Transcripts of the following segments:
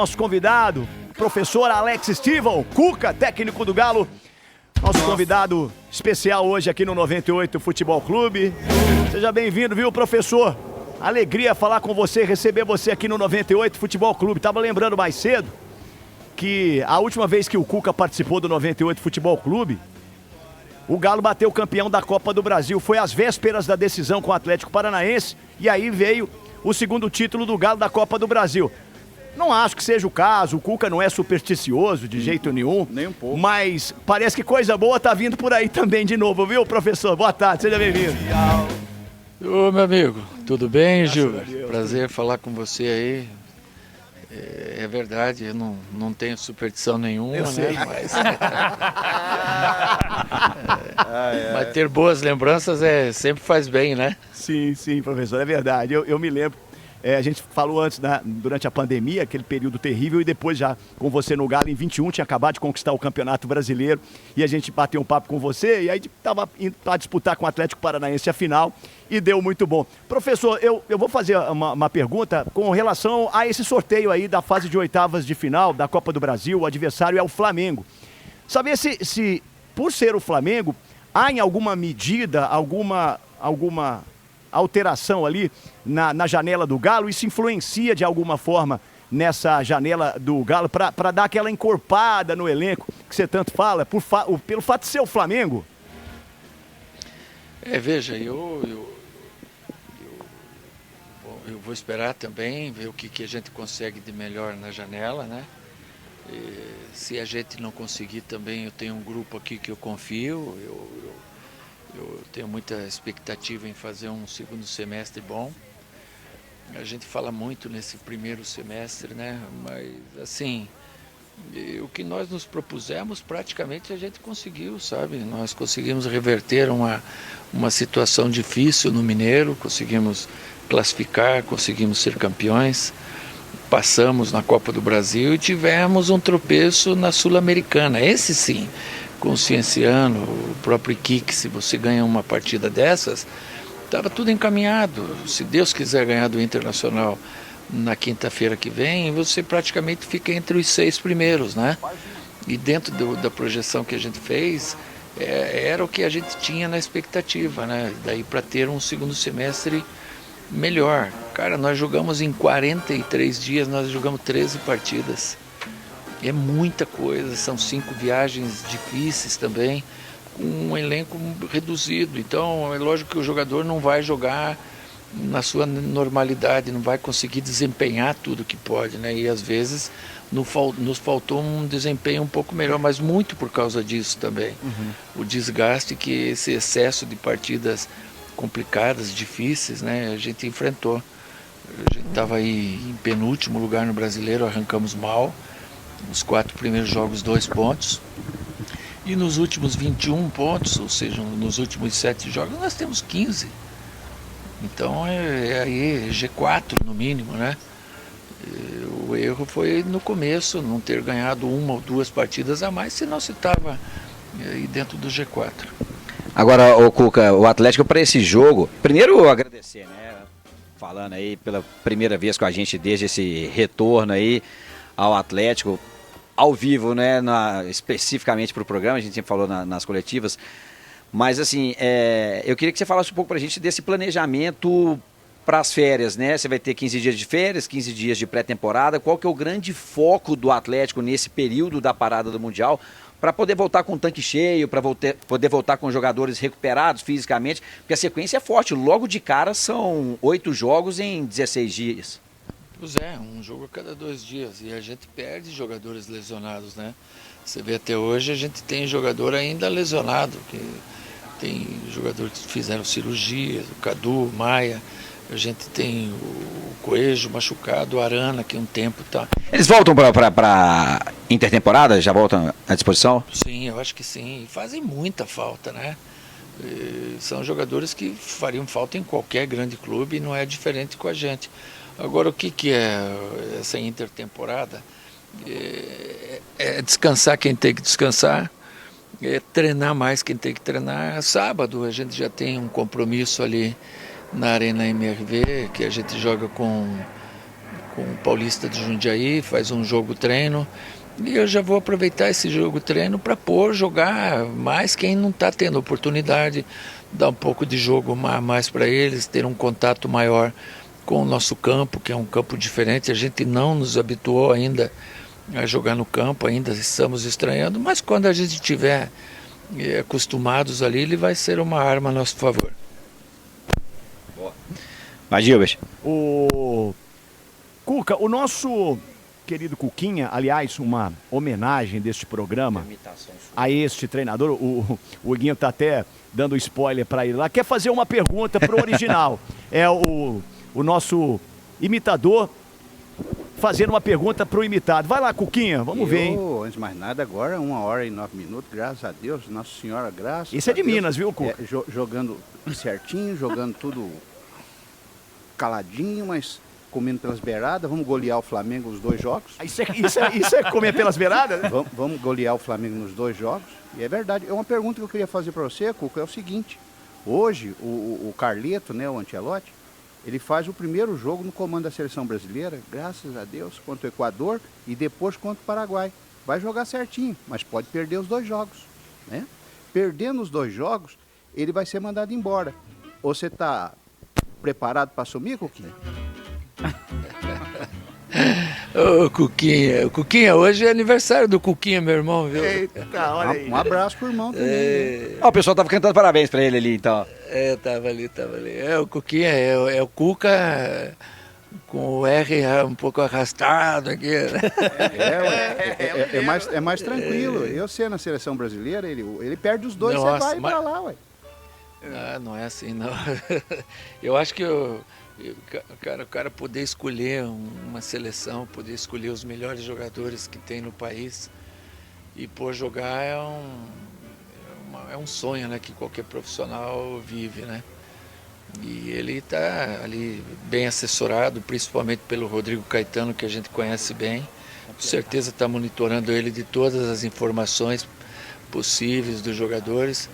Nosso convidado, professor Alex Stival, Cuca, técnico do Galo. Nosso convidado especial hoje aqui no 98 Futebol Clube. Seja bem-vindo, viu, professor? Alegria falar com você, receber você aqui no 98 Futebol Clube. Tava lembrando mais cedo que a última vez que o Cuca participou do 98 Futebol Clube, o Galo bateu o campeão da Copa do Brasil. Foi às vésperas da decisão com o Atlético Paranaense e aí veio o segundo título do Galo da Copa do Brasil. Não acho que seja o caso, o Cuca não é supersticioso de jeito nenhum. Nem um pouco. Mas parece que coisa boa tá vindo por aí também de novo, viu, professor? Boa tarde, seja bem-vindo. Ô, meu amigo, tudo bem, Gil? Prazer falar com você aí. É verdade, eu não tenho superstição nenhuma, Eu sei. né? Mas ter boas lembranças sempre faz bem, né? Sim, professor, é verdade. Eu me lembro. A gente falou antes, durante a pandemia, aquele período terrível, e depois já com você no Galo, em 21, tinha acabado de conquistar o Campeonato Brasileiro, e a gente bateu um papo com você, e aí estava indo para disputar com o Atlético Paranaense a final, e deu muito bom. Professor, eu vou fazer uma pergunta com relação a esse sorteio aí da fase de oitavas de final da Copa do Brasil. O adversário é o Flamengo. Saber se por ser o Flamengo, há em alguma medida, alguma alteração ali na janela do Galo, isso influencia de alguma forma nessa janela do Galo para dar aquela encorpada no elenco que você tanto fala, pelo fato de ser o Flamengo? Veja, eu vou esperar também, ver o que a gente consegue de melhor na janela, né? Se a gente não conseguir também, eu tenho um grupo aqui que eu confio, eu tenho muita expectativa em fazer um segundo semestre bom. A gente fala muito nesse primeiro semestre, né? Mas, assim, o que nós nos propusemos, praticamente a gente conseguiu, sabe? Nós conseguimos reverter uma situação difícil no Mineiro, conseguimos classificar, conseguimos ser campeões, passamos na Copa do Brasil e tivemos um tropeço na Sul-Americana. Esse sim, conscienciando o próprio Iquique, se você ganha uma partida dessas, estava tudo encaminhado. Se Deus quiser ganhar do Internacional na quinta-feira que vem, você praticamente fica entre os 6 primeiros, né? E dentro da projeção que a gente fez, era o que a gente tinha na expectativa, né? Daí para ter um segundo semestre melhor. Cara, nós jogamos em 43 dias, nós jogamos 13 partidas. É muita coisa, são 5 viagens difíceis também, com um elenco reduzido. Então, é lógico que o jogador não vai jogar na sua normalidade, não vai conseguir desempenhar tudo que pode, né? E às vezes nos faltou um desempenho um pouco melhor, mas muito por causa disso também. O desgaste que esse excesso de partidas complicadas, difíceis, né? A gente enfrentou. A gente estava aí em penúltimo lugar no Brasileiro, arrancamos mal. Os 4 primeiros jogos, 2 pontos. E nos últimos 21 pontos, ou seja, nos últimos 7 jogos, nós temos 15. Então aí G4 no mínimo, né? O erro foi no começo, não ter ganhado 1 ou 2 partidas a mais, senão se estava aí dentro do G4. Agora, o Cuca, o Atlético para esse jogo, primeiro agradecer, né? Falando aí pela primeira vez com a gente desde esse retorno aí ao Atlético, ao vivo, né, especificamente para o programa, a gente sempre falou nas coletivas, mas assim, eu queria que você falasse um pouco para a gente desse planejamento para as férias, né? Você vai ter 15 dias de férias, 15 dias de pré-temporada, qual que é o grande foco do Atlético nesse período da parada do Mundial, para poder voltar com o tanque cheio, para poder voltar com jogadores recuperados fisicamente, porque a sequência é forte, logo de cara são 8 jogos em 16 dias. Pois é, um jogo a cada 2 dias, e a gente perde jogadores lesionados, né? Você vê até hoje, a gente tem jogador ainda lesionado, que tem jogadores que fizeram cirurgia, o Cadu, o Maia, a gente tem o Coelho machucado, o Arana, que um tempo tá... Eles voltam para intertemporada? Já voltam à disposição? Sim, eu acho que sim, e fazem muita falta, né? São jogadores que fariam falta em qualquer grande clube e não é diferente com a gente. Agora, o que é essa intertemporada? É descansar quem tem que descansar, treinar mais quem tem que treinar. Sábado a gente já tem um compromisso ali na Arena MRV, que a gente joga com o Paulista de Jundiaí, faz um jogo treino. E eu já vou aproveitar esse jogo treino para jogar mais quem não está tendo oportunidade, dar um pouco de jogo mais para eles, ter um contato maior com o nosso campo, que é um campo diferente. A gente não nos habituou ainda a jogar no campo, ainda estamos estranhando, mas quando a gente estiver acostumados ali, ele vai ser uma arma a nosso favor. Mas, Gilbert. O Cuca, o nosso querido Cuquinha, aliás, uma homenagem deste programa a este treinador, o Guinho tá até dando spoiler para ele lá, quer fazer uma pergunta pro original. É o nosso imitador fazendo uma pergunta pro imitado. Vai lá, Cuquinha, vamos ver, hein? Antes de mais nada, agora 1h09, graças a Deus, Nossa Senhora, graças Isso é de a Deus, Minas, viu, Cuca? Jogando certinho, jogando tudo caladinho, mas comendo pelas beiradas. Vamos golear o Flamengo os 2 jogos. Isso é comer pelas beiradas, né? Vamos golear o Flamengo nos 2 jogos. E é verdade. É uma pergunta que eu queria fazer para você, Cuca, é o seguinte. Hoje, o Carleto, né, o Ancelotti, ele faz o primeiro jogo no comando da seleção brasileira, graças a Deus, contra o Equador e depois contra o Paraguai. Vai jogar certinho, mas pode perder os 2 jogos, né? Perdendo os 2 jogos, ele vai ser mandado embora. Você está preparado para assumir, Cuquinha? Ô, Cuquinha, hoje é aniversário do Cuquinha, meu irmão, viu? Eita, olha aí. Um abraço pro irmão também. O pessoal tava cantando parabéns pra ele ali, então. Tava ali. O Cuquinha é o Cuca com o R um pouco arrastado aqui, né? É mais tranquilo. Eu sei, na seleção brasileira, ele perde os 2, Nossa, você vai pra lá, ué. Não é assim, não. Eu acho que o cara poder escolher uma seleção, poder escolher os melhores jogadores que tem no país e por jogar é um sonho, né, que qualquer profissional vive, né? E ele está ali bem assessorado, principalmente pelo Rodrigo Caetano, que a gente conhece bem. Com certeza está monitorando ele de todas as informações possíveis dos jogadores.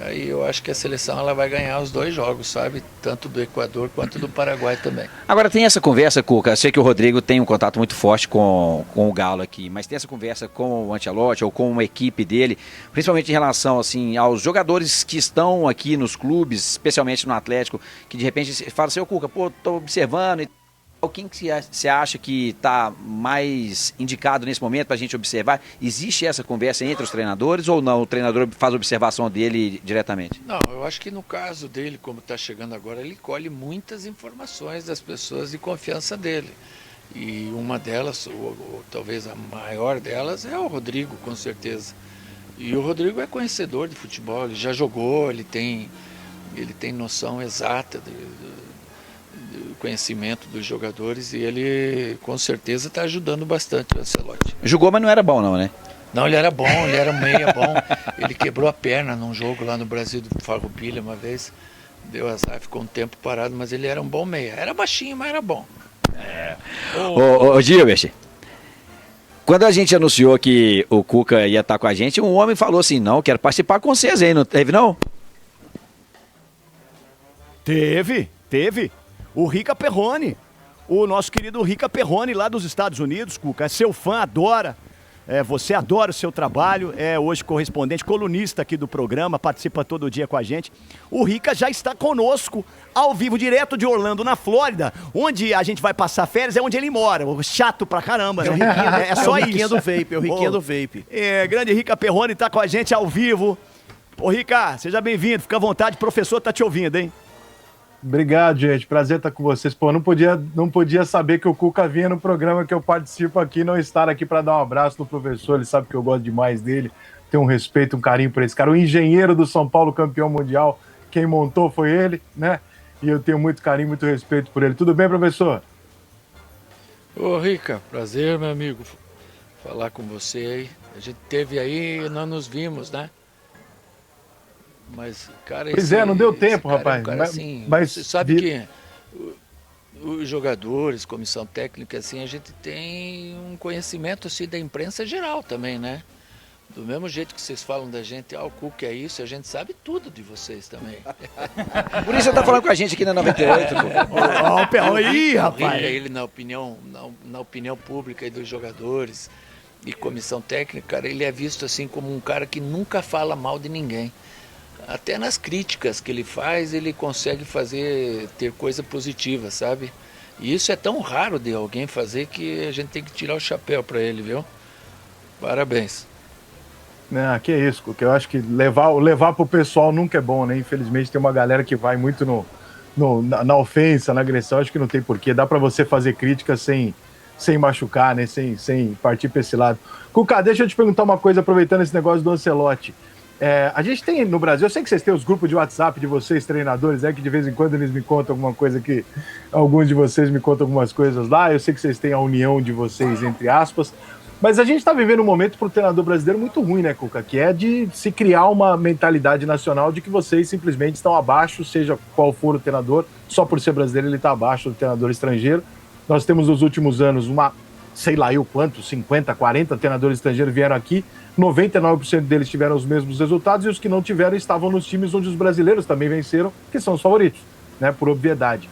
Aí eu acho que a seleção ela vai ganhar os 2 jogos, sabe? Tanto do Equador quanto do Paraguai também. Agora tem essa conversa, Cuca, eu sei que o Rodrigo tem um contato muito forte com o Galo aqui, mas tem essa conversa com o Ancelotti ou com uma equipe dele, principalmente em relação assim, aos jogadores que estão aqui nos clubes, especialmente no Atlético, que de repente fala assim, ô Cuca, pô, tô observando e quem que você acha que está mais indicado nesse momento para a gente observar? Existe essa conversa entre os treinadores ou não? O treinador faz a observação dele diretamente? Não, eu acho que no caso dele, como está chegando agora, ele colhe muitas informações das pessoas de confiança dele. E uma delas, ou talvez a maior delas, é o Rodrigo, com certeza. E o Rodrigo é conhecedor de futebol, ele já jogou, ele tem noção exata do conhecimento dos jogadores e ele com certeza está ajudando bastante o Ancelotti. Jogou, mas não era bom não, né? Não, ele era bom, ele era meia bom. Ele quebrou a perna num jogo lá no Brasil do Farroupilha uma vez. Deu azar, ficou um tempo parado, mas ele era um bom meia. Era baixinho, mas era bom. Ô Gilbert, quando a gente anunciou que o Cuca ia estar com a gente, um homem falou assim, não, quero participar com vocês aí, não teve não? Teve. O Rica Perrone, o nosso querido Rica Perrone lá dos Estados Unidos, Cuca, seu fã, adora, você adora o seu trabalho, é hoje correspondente, colunista aqui do programa, participa todo dia com a gente. O Rica já está conosco, ao vivo, direto de Orlando, na Flórida, onde a gente vai passar férias, é onde ele mora, chato pra caramba, né? É só isso. É o Riquinha do Vape. Grande Rica Perrone tá com a gente ao vivo. Ô Rica, seja bem-vindo, fica à vontade, o professor tá te ouvindo, hein? Obrigado, gente. Prazer estar com vocês. Pô, não podia saber que o Cuca vinha no programa que eu participo aqui e não estar aqui para dar um abraço no professor. Ele sabe que eu gosto demais dele. Tenho um respeito, um carinho por esse cara. O engenheiro do São Paulo, campeão mundial. Quem montou foi ele, né? E eu tenho muito carinho, muito respeito por ele. Tudo bem, professor? Ô, Rica, prazer, meu amigo, falar com você aí. A gente teve aí e não nos vimos, né? Mas, cara, pois não deu tempo, rapaz. Mas você sabe que os jogadores, comissão técnica, assim, a gente tem um conhecimento assim, da imprensa geral também, né? Do mesmo jeito que vocês falam da gente, o Cuca é isso, a gente sabe tudo de vocês também. Por isso você tá falando com a gente aqui na 98, pô. Ó, o pé aí, rapaz. Ele na opinião pública e dos jogadores e comissão técnica, cara, ele é visto assim como um cara que nunca fala mal de ninguém. Até nas críticas que ele faz, ele consegue ter coisa positiva, sabe? E isso é tão raro de alguém fazer que a gente tem que tirar o chapéu para ele, viu? Parabéns. Que é isso, porque eu acho que levar pro pessoal nunca é bom, né? Infelizmente tem uma galera que vai muito na ofensa, na agressão, acho que não tem porquê. Dá para você fazer crítica sem machucar, né? Sem partir para esse lado. Cuca, deixa eu te perguntar uma coisa, aproveitando esse negócio do Ancelotti. A gente tem no Brasil, eu sei que vocês têm os grupos de WhatsApp de vocês, treinadores, que de vez em quando eles me contam alguma coisa que... Alguns de vocês me contam algumas coisas lá, eu sei que vocês têm a união de vocês, entre aspas, mas a gente está vivendo um momento para o treinador brasileiro muito ruim, né, Cuca? Que é de se criar uma mentalidade nacional de que vocês simplesmente estão abaixo, seja qual for o treinador, só por ser brasileiro ele está abaixo do treinador estrangeiro. Nós temos nos últimos anos sei lá eu quanto, 50, 40 treinadores estrangeiros vieram aqui, 99% deles tiveram os mesmos resultados e os que não tiveram estavam nos times onde os brasileiros também venceram, que são os favoritos, né, por obviedade.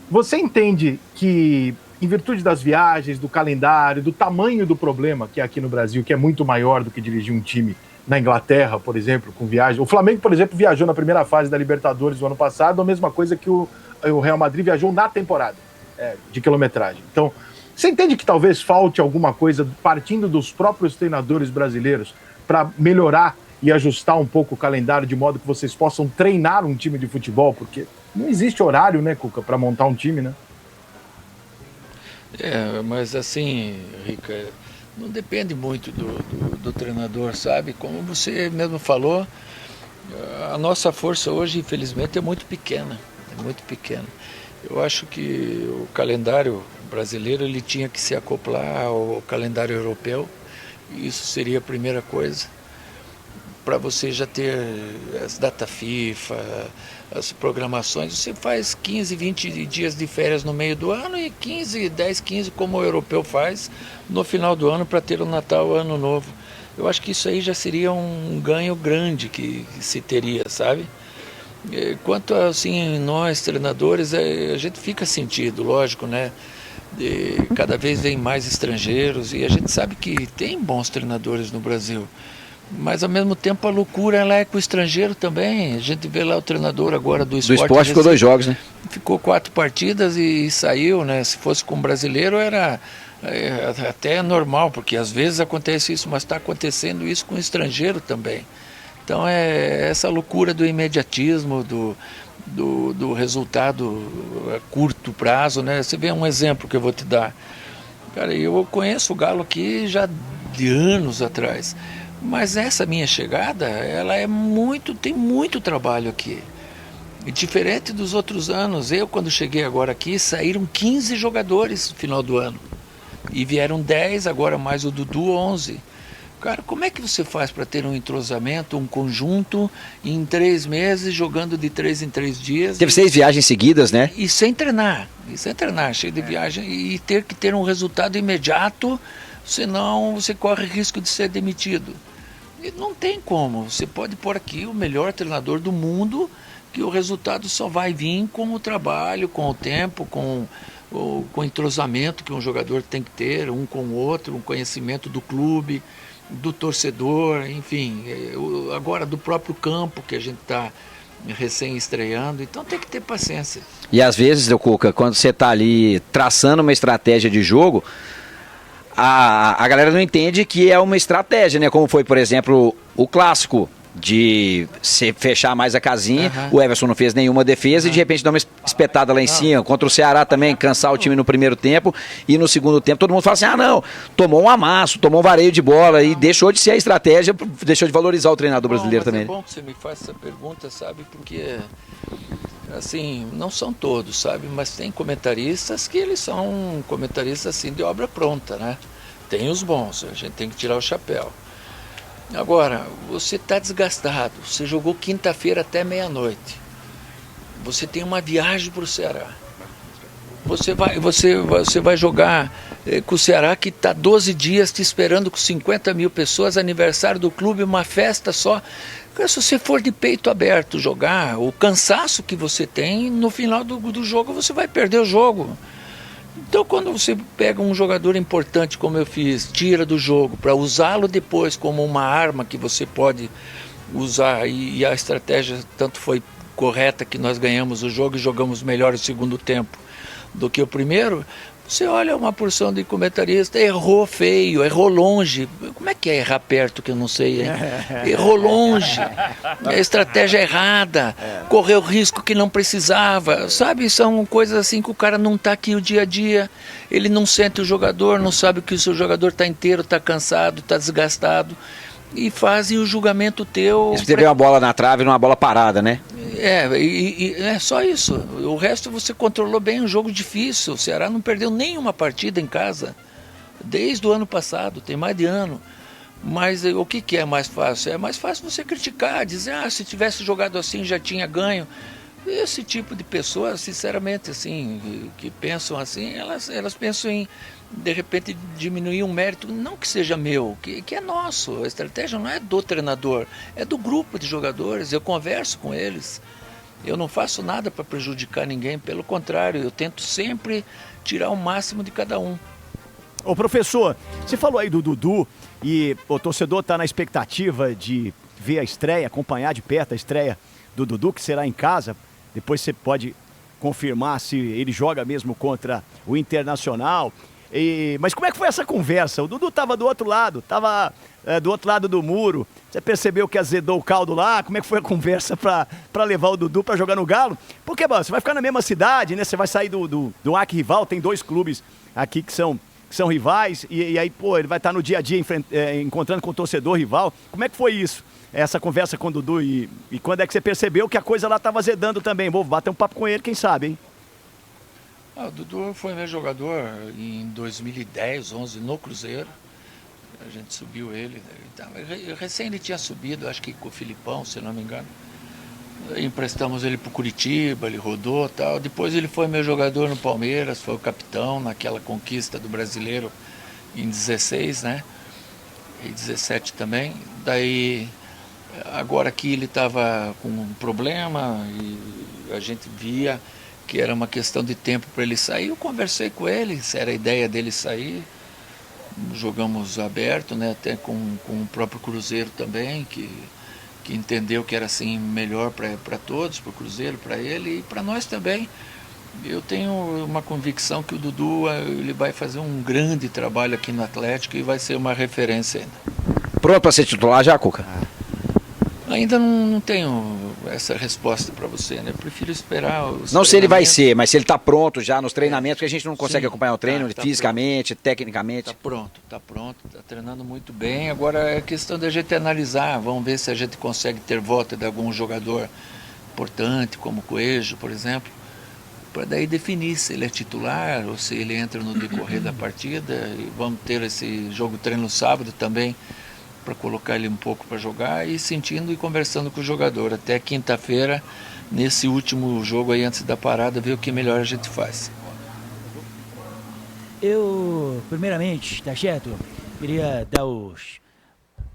Você entende que, em virtude das viagens, do calendário, do tamanho do problema que é aqui no Brasil, que é muito maior do que dirigir um time na Inglaterra, por exemplo, com viagem. O Flamengo, por exemplo, viajou na primeira fase da Libertadores do ano passado, a mesma coisa que o Real Madrid viajou na temporada de quilometragem. Então, você entende que talvez falte alguma coisa partindo dos próprios treinadores brasileiros para melhorar e ajustar um pouco o calendário de modo que vocês possam treinar um time de futebol? Porque não existe horário, né, Cuca, para montar um time, né? Mas assim, Rica, não depende muito do treinador, sabe? Como você mesmo falou, a nossa força hoje, infelizmente, é muito pequena. Eu acho que o calendário brasileiro ele tinha que se acoplar ao calendário europeu. Isso seria a primeira coisa. Para você já ter as datas FIFA, as programações, você faz 15, 20 dias de férias no meio do ano e 10, 15 como o europeu faz no final do ano para ter o Natal, o Ano Novo. Eu acho que isso aí já seria um ganho grande que se teria, sabe? Quanto assim, nós treinadores, a gente fica sentido, lógico, né? Cada vez vem mais estrangeiros e a gente sabe que tem bons treinadores no Brasil. Mas ao mesmo tempo a loucura ela é com o estrangeiro também. A gente vê lá o treinador agora do esporte. Do esporte ficou 2 jogos, né? Ficou 4 partidas e saiu, né? Se fosse com um brasileiro era até normal, porque às vezes acontece isso, mas está acontecendo isso com o estrangeiro também. Então é essa loucura do imediatismo, do resultado a curto prazo, né? Você vê um exemplo que eu vou te dar. Cara, eu conheço o Galo aqui já de anos atrás. Mas essa minha chegada, ela tem muito trabalho aqui. E diferente dos outros anos, eu quando cheguei agora aqui, saíram 15 jogadores no final do ano. E vieram 10, agora mais o Dudu, 11. Cara, como é que você faz para ter um entrosamento, um conjunto, em 3 meses, jogando de 3 em 3 dias? Teve 6 viagens seguidas, né? E sem treinar, cheio de viagem, e ter que ter um resultado imediato, senão você corre risco de ser demitido. E não tem como, você pode pôr aqui o melhor treinador do mundo, que o resultado só vai vir com o trabalho, com o tempo, com o entrosamento que um jogador tem que ter, um com o outro, um conhecimento do clube, do torcedor, enfim, agora do próprio campo que a gente está recém-estreando, então tem que ter paciência. E às vezes, Cuca, quando você está ali traçando uma estratégia de jogo, a galera não entende que é uma estratégia, né? Como foi, por exemplo, o clássico de se fechar mais a casinha, o Everson não fez nenhuma defesa e de repente dá uma espetada lá em cima, contra o Ceará também, cansar o time no primeiro tempo e no segundo tempo todo mundo fala assim, não, tomou um amasso, tomou um vareio de bola e deixou de ser a estratégia, deixou de valorizar o treinador brasileiro também. É bom que você me faça essa pergunta, sabe, porque assim, não são todos, sabe, mas tem comentaristas que eles são comentaristas assim de obra pronta, né? Tem os bons, a gente tem que tirar o chapéu. Agora, você está desgastado, você jogou quinta-feira até meia-noite, você tem uma viagem para o Ceará, Você vai jogar com o Ceará, que está 12 dias te esperando com 50 mil pessoas, aniversário do clube, uma festa só. Se você for de peito aberto jogar, o cansaço que você tem, no final do jogo você vai perder o jogo. Então, quando você pega um jogador importante, como eu fiz, tira do jogo para usá-lo depois como uma arma que você pode usar, e a estratégia tanto foi correta que nós ganhamos o jogo e jogamos melhor o segundo tempo do que o primeiro, você olha uma porção de comentarista, errou feio, errou longe. Como é que é errar perto, que eu não sei, hein? Errou longe, a estratégia errada, correu risco que não precisava, sabe? São coisas assim que o cara não está aqui o dia a dia, ele não sente o jogador, não sabe que o seu jogador está inteiro, está cansado, está desgastado, e fazem o julgamento teu. Você teve uma bola na trave e uma bola parada, né? É só isso. O resto você controlou bem, um jogo difícil. O Ceará não perdeu nenhuma partida em casa desde o ano passado, tem mais de ano. Mas o que é mais fácil? É mais fácil você criticar, dizer, se tivesse jogado assim já tinha ganho. Esse tipo de pessoas, sinceramente, assim, que pensam assim, elas pensam em, de repente, diminuir um mérito, não que seja meu, que é nosso. A estratégia não é do treinador, é do grupo de jogadores. Eu converso com eles, eu não faço nada para prejudicar ninguém, pelo contrário, eu tento sempre tirar o máximo de cada um. Ô professor, você falou aí do Dudu e o torcedor está na expectativa de ver a estreia, acompanhar de perto a estreia do Dudu, que será em casa. Depois você pode confirmar se ele joga mesmo contra o Internacional. Mas como é que foi essa conversa? O Dudu estava do outro lado, estava do outro lado do muro. Você percebeu que azedou o caldo lá? Como é que foi a conversa para levar o Dudu para jogar no Galo? Porque, você vai ficar na mesma cidade, né? Você vai sair do arquirrival, tem 2 clubes aqui que são rivais, e aí, ele vai estar no dia a dia encontrando com o torcedor rival. Como é que foi isso? Essa conversa com o Dudu, e quando é que você percebeu que a coisa lá estava azedando também? Vou bater um papo com ele, quem sabe, hein? O Dudu foi meu jogador em 2010, 11 no Cruzeiro. A gente subiu ele. Recém ele tinha subido, acho que com o Filipão, se não me engano. Emprestamos ele para o Curitiba, ele rodou e tal. Depois ele foi meu jogador no Palmeiras, foi o capitão naquela conquista do Brasileiro em 16, né? E 17 também. Daí, agora aqui ele estava com um problema e a gente via que era uma questão de tempo para ele sair. Eu conversei com ele, se era a ideia dele sair. Jogamos aberto, né? Até com o próprio Cruzeiro também, que entendeu que era assim melhor para todos, para o Cruzeiro, para ele e para nós também. Eu tenho uma convicção que o Dudu ele vai fazer um grande trabalho aqui no Atlético e vai ser uma referência ainda. Pronto para ser titular já, Cuca? Ainda não tenho essa resposta para você, né? Eu prefiro esperar os Não se ele vai ser, mas se ele está pronto já nos treinamentos, que a gente não consegue acompanhar o treino tá fisicamente, tecnicamente. Está pronto, está treinando muito bem. Agora é questão da gente analisar, vamos ver se a gente consegue ter volta de algum jogador importante, como o Coelho, por exemplo, para daí definir se ele é titular ou se ele entra no decorrer da partida. E vamos ter esse jogo treino sábado também, para colocar ele um pouco para jogar e sentindo e conversando com o jogador. Até quinta-feira, nesse último jogo aí antes da parada, ver o que melhor a gente faz. Eu, primeiramente, tá certo? Queria dar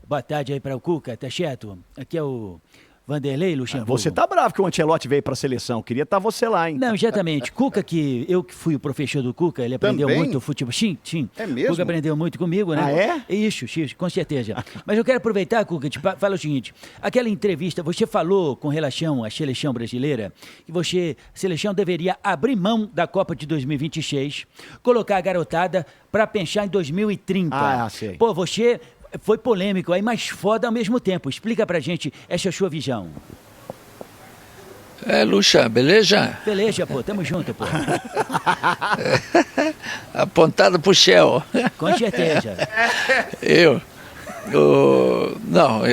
boa tarde aí para o Cuca, tá certo? Aqui é o Vanderlei Luxemburgo. Você tá bravo que o Ancelotti veio pra seleção. Queria estar você lá, hein? Não, exatamente. Cuca, eu que fui o professor do Cuca, ele aprendeu Também? muito futebol. Sim. É mesmo? Cuca aprendeu muito comigo, né? Ah, é? Isso, com certeza. Mas eu quero aproveitar, Cuca, te fala o seguinte. Aquela entrevista, você falou com relação à seleção brasileira, que a seleção deveria abrir mão da Copa de 2026, colocar a garotada para pensar em 2030. Ah, sei. Pô, você foi polêmico aí, mas foda ao mesmo tempo. Explica pra gente essa sua visão. Luxa, beleza? Beleza, pô, tamo junto, pô. Apontado pro Shell. Com certeza.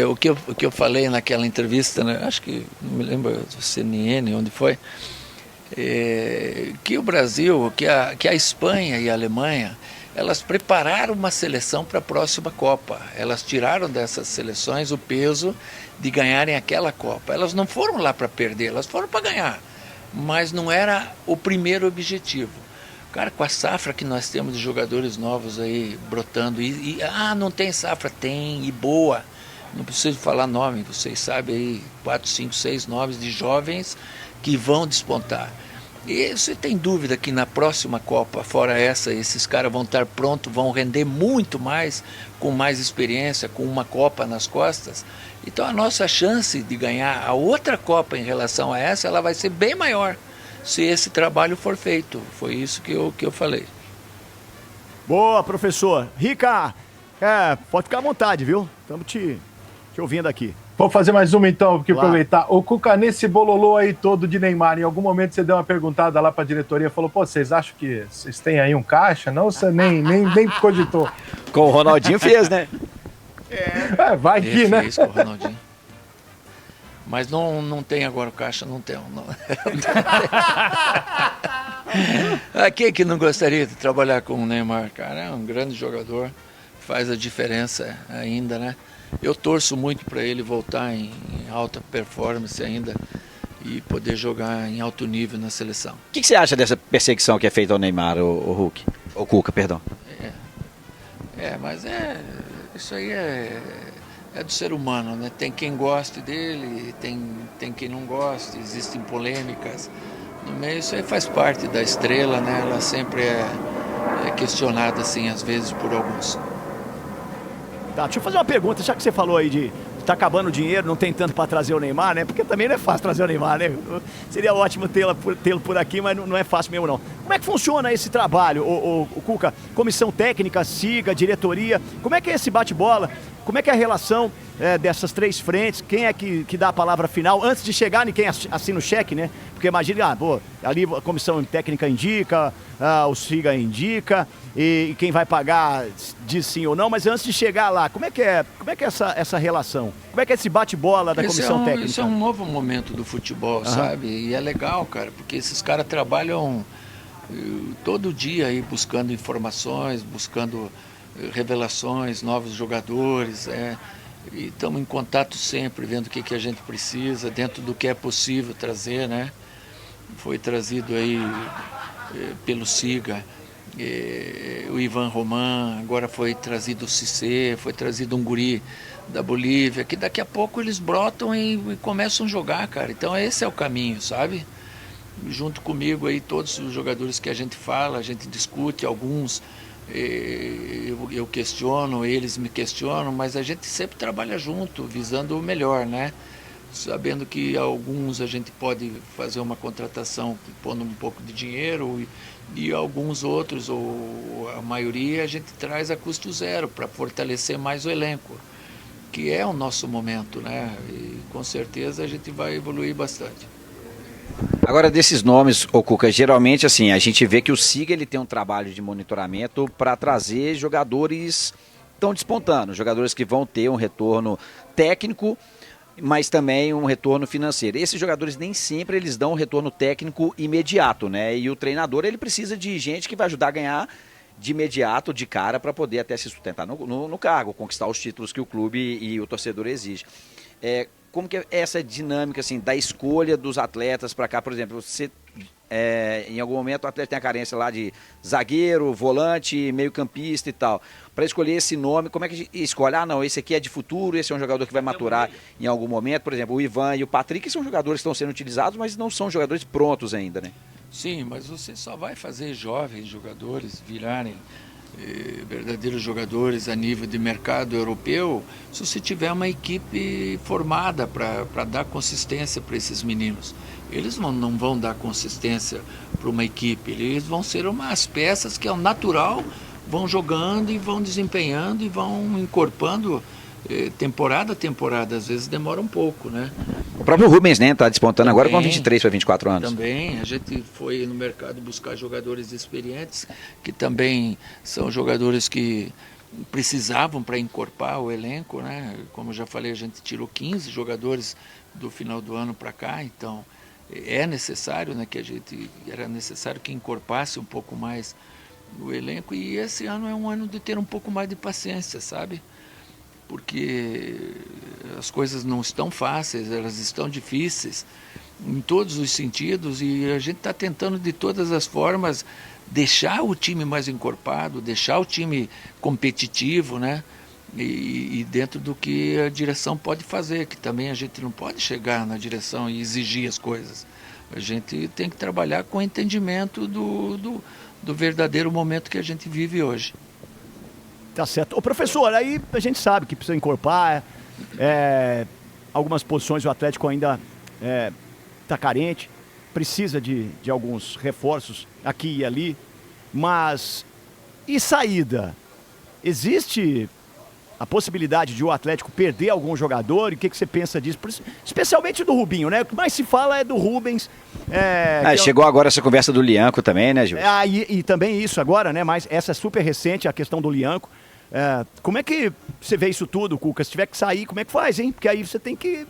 O que eu falei naquela entrevista, né? Acho que, não me lembro do CNN, onde foi, que o Brasil, que a Espanha e a Alemanha, elas prepararam uma seleção para a próxima Copa. Elas tiraram dessas seleções o peso de ganharem aquela Copa. Elas não foram lá para perder, elas foram para ganhar. Mas não era o primeiro objetivo. Cara, com a safra que nós temos de jogadores novos aí brotando, não tem safra? Tem, e boa. Não preciso falar nome, vocês sabem aí, 4, 5, 6 nomes de jovens que vão despontar. E você tem dúvida que na próxima Copa, fora essa, esses caras vão estar prontos, vão render muito mais, com mais experiência, com uma Copa nas costas? Então a nossa chance de ganhar a outra Copa em relação a essa, ela vai ser bem maior, se esse trabalho for feito. Foi isso que eu falei. Boa, professor. Rica, pode ficar à vontade, viu? Estamos te ouvindo aqui. Vou fazer mais uma então, porque Claro. aproveitar. Ô, Cuca, nesse bololô aí todo de Neymar, em algum momento você deu uma perguntada lá pra diretoria, falou, pô, vocês acham que vocês têm aí um caixa? Não, você nem cogitou. Com o Ronaldinho fez, né? Vai que, né? Fez com o Ronaldinho. Mas não tem agora o caixa, não tem. Não. Quem que não gostaria de trabalhar com o Neymar? Cara, é um grande jogador, faz a diferença ainda, né? Eu torço muito para ele voltar em alta performance ainda e poder jogar em alto nível na seleção. O que você acha dessa perseguição que é feita ao Neymar, o Hulk? O Cuca, perdão. Mas isso aí é do ser humano, né? Tem quem goste dele, tem quem não goste, existem polêmicas no meio, isso aí faz parte da estrela, né? Ela sempre é questionada assim, às vezes, por alguns. Tá, deixa eu fazer uma pergunta, já que você falou aí de tá acabando o dinheiro, não tem tanto para trazer o Neymar, né? Porque também não é fácil trazer o Neymar, né? Seria ótimo tê-lo por aqui, mas não é fácil mesmo, não. Como é que funciona esse trabalho, o Cuca? Comissão técnica, SIGA, diretoria, como é que é esse bate-bola? Como é que é a relação dessas três frentes? Quem é que dá a palavra final antes de chegar em quem assina o cheque, né? Porque imagina, ali a comissão técnica indica, o SIGA indica, e quem vai pagar diz sim ou não, mas antes de chegar lá, como é que é essa relação? Como é que é esse bate-bola da comissão técnica? Isso é um novo momento do futebol, sabe? E é legal, cara, porque esses caras trabalham todo dia aí buscando informações, buscando revelações, novos jogadores, e estamos em contato sempre, vendo o que a gente precisa, dentro do que é possível trazer, né? Foi trazido aí pelo SIGA, o Ivan Roman, agora foi trazido o Cissé, foi trazido um guri da Bolívia, que daqui a pouco eles brotam e começam a jogar, cara. Então esse é o caminho, sabe? Junto comigo aí, todos os jogadores que a gente fala, a gente discute, alguns eu questiono, eles me questionam, mas a gente sempre trabalha junto, visando o melhor, né? Sabendo que alguns a gente pode fazer uma contratação pondo um pouco de dinheiro e alguns outros, ou a maioria, a gente traz a custo zero para fortalecer mais o elenco, que é o nosso momento, né? E com certeza a gente vai evoluir bastante. Agora, desses nomes, ô Cuca, geralmente assim, a gente vê que o SIGA ele tem um trabalho de monitoramento para trazer jogadores que estão despontando, jogadores que vão ter um retorno técnico, mas também um retorno financeiro. Esses jogadores nem sempre eles dão um retorno técnico imediato, né? E o treinador ele precisa de gente que vai ajudar a ganhar de imediato, de cara, para poder até se sustentar no cargo, conquistar os títulos que o clube e o torcedor exigem. Como que é essa dinâmica assim, da escolha dos atletas para cá? Por exemplo, você, em algum momento o atleta tem a carência lá de zagueiro, volante, meio campista e tal. Para escolher esse nome, como é que escolhe? Não, esse aqui é de futuro, esse é um jogador que vai maturar em algum momento. Por exemplo, o Ivan e o Patrick são jogadores que estão sendo utilizados, mas não são jogadores prontos ainda, né? Sim, mas você só vai fazer jovens jogadores virarem verdadeiros jogadores a nível de mercado europeu se você tiver uma equipe formada para dar consistência para esses meninos. Eles não vão dar consistência para uma equipe, eles vão ser umas peças que ao natural vão jogando e vão desempenhando e vão encorpando temporada a temporada, às vezes demora um pouco, né? O próprio Rubens, né, tá despontando Também, agora com 23 para 24 anos. Também, a gente foi no mercado buscar jogadores experientes, que também são jogadores que precisavam para encorpar o elenco, né? Como eu já falei, a gente tirou 15 jogadores do final do ano para cá, então é necessário, né, era necessário que encorpasse um pouco mais o elenco, e esse ano é um ano de ter um pouco mais de paciência, sabe? Porque as coisas não estão fáceis, elas estão difíceis, em todos os sentidos, e a gente está tentando de todas as formas deixar o time mais encorpado, deixar o time competitivo, né? E dentro do que a direção pode fazer, que também a gente não pode chegar na direção e exigir as coisas. A gente tem que trabalhar com o entendimento do verdadeiro momento que a gente vive hoje. Tá certo. Ô, professor, aí a gente sabe que precisa encorpar, algumas posições o Atlético ainda tá carente, precisa de alguns reforços aqui e ali, mas e saída? Existe a possibilidade de o Atlético perder algum jogador? E o que você pensa disso? Especialmente do Rubinho, né? O que mais se fala é do Rubens. Chegou agora essa conversa do Lianco também, né, Gil? E também isso agora, né? Mas essa é super recente, a questão do Lianco. Como é que você vê isso tudo, Cuca? Se tiver que sair, como é que faz, hein? Porque aí você tem que...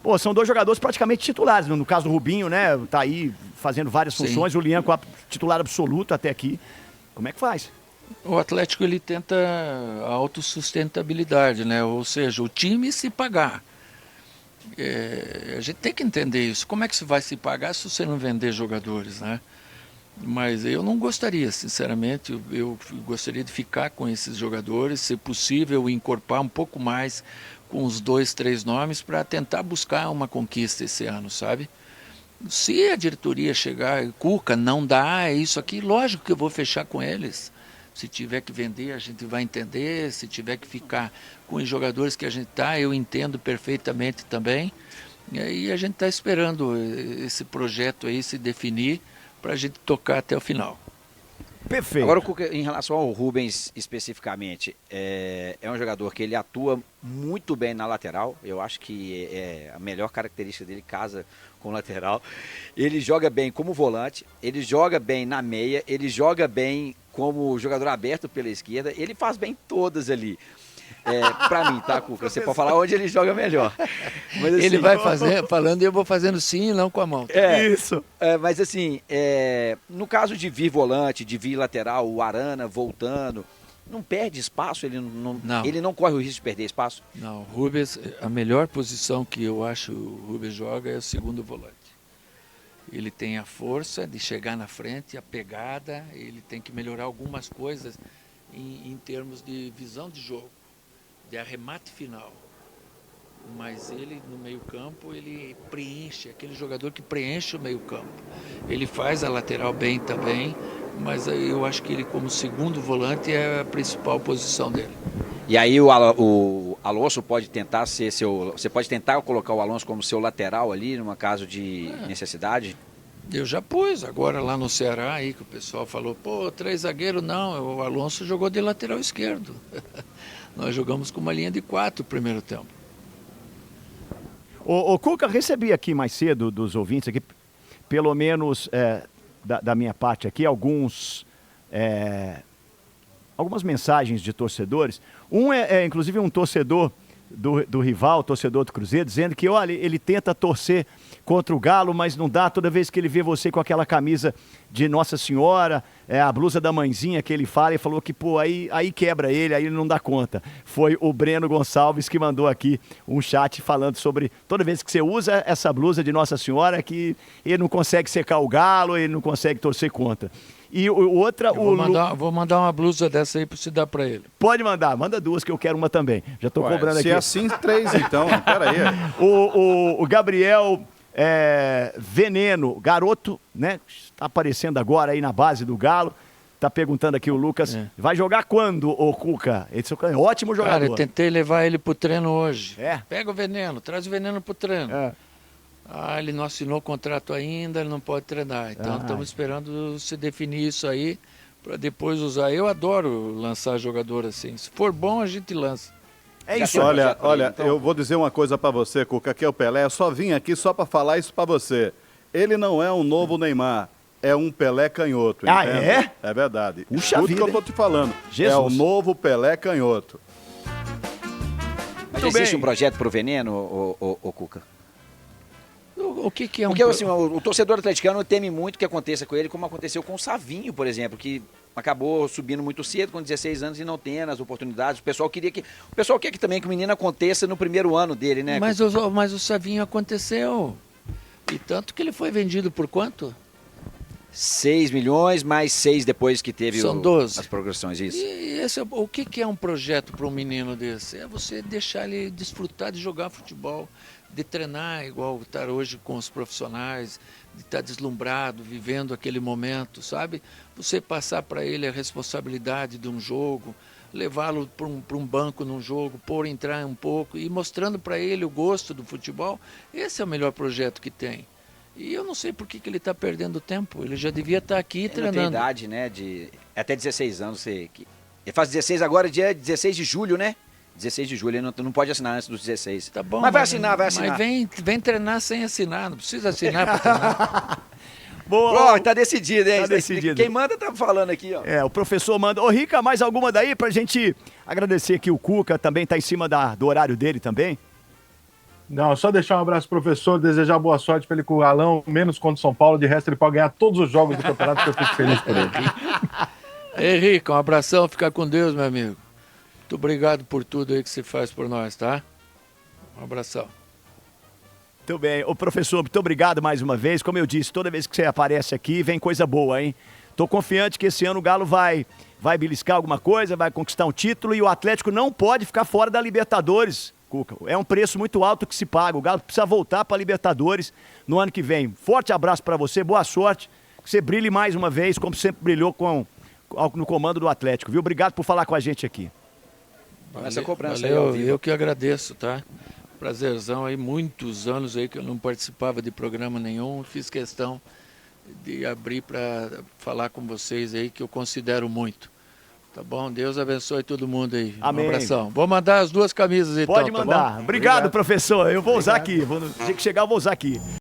Pô, são dois jogadores praticamente titulares. No caso do Rubinho, né? Tá aí fazendo várias funções. O Lianco titular absoluto até aqui. Como é que faz? O Atlético, ele tenta a autossustentabilidade, né? Ou seja, o time se pagar. A gente tem que entender isso. Como é que você vai se pagar se você não vender jogadores, né? Mas eu não gostaria, sinceramente, eu gostaria de ficar com esses jogadores, se possível, encorpar um pouco mais com os 2, 3 nomes para tentar buscar uma conquista esse ano, sabe? Se a diretoria chegar, Cuca, não dá, é isso aqui, lógico que eu vou fechar com eles. Se tiver que vender, a gente vai entender. Se tiver que ficar com os jogadores que a gente está, eu entendo perfeitamente também. E aí a gente está esperando esse projeto aí se definir para a gente tocar até o final. Perfeito. Agora, em relação ao Rubens especificamente, é um jogador que ele atua muito bem na lateral. Eu acho que a melhor característica dele casa com o lateral. Ele joga bem como volante, ele joga bem na meia, ele joga bem como jogador aberto pela esquerda. Ele faz bem todas ali. Pra mim, tá, Cuca? Você pode falar onde ele joga melhor. Mas, assim, ele vai falando e eu vou fazendo sim e não com a mão. Isso. Mas assim, no caso de vir volante, de vir lateral, o Arana voltando, não perde espaço? Ele não corre o risco de perder espaço? Não, o Rubens, a melhor posição que eu acho o Rubens joga é o segundo volante. Ele tem a força de chegar na frente, a pegada, ele tem que melhorar algumas coisas em termos de visão de jogo, de arremate final. Mas ele, no meio-campo, ele preenche, aquele jogador que preenche o meio-campo. Ele faz a lateral bem também, mas eu acho que ele, como segundo volante, é a principal posição dele. E aí o Alonso pode tentar você pode tentar colocar o Alonso como seu lateral ali, numa caso de necessidade? Eu já pus agora lá no Ceará, aí que o pessoal falou, 3 zagueiros, não, o Alonso jogou de lateral esquerdo. Nós jogamos com uma linha de 4 no primeiro tempo. O Cuca, recebi aqui mais cedo dos ouvintes, aqui, pelo menos da minha parte aqui, algumas mensagens de torcedores. Um inclusive um torcedor do rival, torcedor do Cruzeiro, dizendo que, olha, ele tenta torcer contra o Galo, mas não dá. Toda vez que ele vê você com aquela camisa de Nossa Senhora, a blusa da mãezinha que ele fala, e falou que, aí quebra ele, aí ele não dá conta. Foi o Breno Gonçalves que mandou aqui um chat falando sobre toda vez que você usa essa blusa de Nossa Senhora, que ele não consegue secar o Galo, ele não consegue torcer contra. E outra... Vou mandar uma blusa dessa aí para você dar para ele. Pode mandar, manda 2 que eu quero uma também. Já tô cobrando aqui. Se é assim, 3 então, peraí. O Gabriel Veneno, garoto, né? Tá aparecendo agora aí na base do Galo. Tá perguntando aqui o Lucas, vai jogar quando, ô Cuca? Esse é um ótimo jogador. Cara, eu tentei levar ele pro treino hoje. Pega o Veneno, traz o Veneno pro treino. Ele não assinou o contrato ainda, ele não pode treinar. Então estamos esperando se definir isso aí para depois usar. Eu adoro lançar jogador assim. Se for bom, a gente lança. É isso. Olha, então... eu vou dizer uma coisa para você, Cuca, que é o Pelé. Eu só vim aqui só para falar isso para você. Ele não é um novo Neymar, é um Pelé canhoto. Ah, entende? é? É verdade. Puxa Tudo vida, que eu tô te falando. Jesus. É o novo Pelé canhoto. Mas existe um projeto pro Veneno, ô Cuca? O que é Porque assim, o torcedor atleticano teme muito que aconteça com ele, como aconteceu com o Savinho, por exemplo, que acabou subindo muito cedo, com 16 anos, e não tendo as oportunidades. O pessoal quer que também que o menino aconteça no primeiro ano dele, né? Mas o Savinho aconteceu. E tanto que ele foi vendido por quanto? 6 milhões, mais 6 depois que teve São 12. as progressões, isso. E esse o que é um projeto para um menino desse? É você deixar ele desfrutar de jogar futebol, de treinar igual estar hoje com os profissionais, de estar deslumbrado, vivendo aquele momento, sabe? Você passar para ele a responsabilidade de um jogo, levá-lo para um banco num jogo, pôr entrar um pouco e mostrando para ele o gosto do futebol. Esse é o melhor projeto que tem. E eu não sei por que ele está perdendo tempo. Ele já devia estar aqui Ele treinando. não tem idade, né? De até 16 anos. Ele faz 16 agora, dia 16 de julho, né? 16 de julho, ele não pode assinar antes dos 16. Tá bom, mas vai assinar, vai assinar. Mas vem treinar sem assinar, não precisa assinar para treinar. Boa. Ó, tá decidido, hein? Tá decidido. Quem manda tá falando aqui, ó. O professor manda. Ô, Rica, mais alguma daí pra gente agradecer aqui o Cuca, também tá em cima do horário dele também? Não, só deixar um abraço pro professor, desejar boa sorte pra ele com o Galão, menos contra o São Paulo, de resto ele pode ganhar todos os jogos do campeonato, que eu fico feliz por ele. Henrique, um abração, fica com Deus, meu amigo. Muito obrigado por tudo aí que você faz por nós, tá? Um abração. Muito bem. Ô, professor, muito obrigado mais uma vez. Como eu disse, toda vez que você aparece aqui, vem coisa boa, hein? Tô confiante que esse ano o Galo vai beliscar alguma coisa, vai conquistar um título e o Atlético não pode ficar fora da Libertadores, Cuca. É um preço muito alto que se paga. O Galo precisa voltar para a Libertadores no ano que vem. Forte abraço para você, boa sorte. Que você brilhe mais uma vez, como sempre brilhou no comando do Atlético, viu? Obrigado por falar com a gente aqui. Essa cobrança valeu, aí ao vivo. eu que agradeço, tá? Prazerzão aí, muitos anos aí que eu não participava de programa nenhum, fiz questão de abrir para falar com vocês aí, que eu considero muito. Tá bom? Deus abençoe todo mundo aí. Amém. Um abração. Vou mandar as 2 camisas então, Pode tá mandar. bom? Obrigado, professor. Eu vou usar aqui. No dia que chegar, eu vou usar aqui.